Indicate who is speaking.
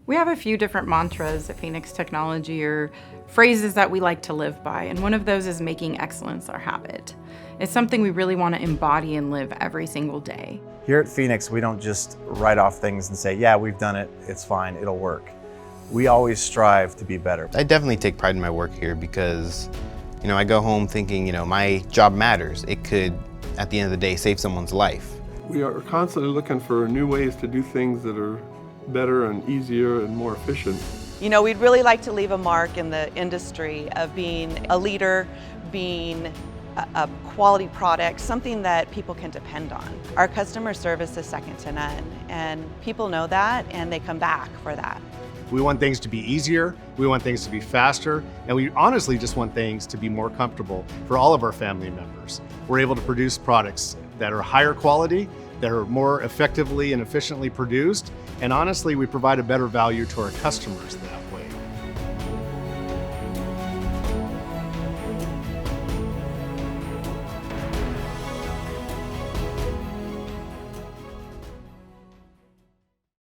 Speaker 1: We have a few different mantras at Phenix Technology, or phrases that we like to live by, and one of those is making excellence our habit. It's something we really want to embody and live every single day.
Speaker 2: Here at Phenix, we don't just write off things and say, yeah, we've done it, it's fine, it'll work. We always strive to be better.
Speaker 3: I definitely take pride in my work here because, I go home thinking, my job matters. It could, at the end of the day, save someone's life.
Speaker 4: We are constantly looking for new ways to do things that are better and easier and more efficient.
Speaker 5: We'd really like to leave a mark in the industry of being a leader, being a quality product, something that people can depend on. Our customer service is second to none, and people know that, and they come back for that.
Speaker 6: We want things to be easier, we want things to be faster, and we honestly just want things to be more comfortable for all of our family members. We're able to produce products that are higher quality, that are more effectively and efficiently produced, and honestly, we provide a better value to our customers that way.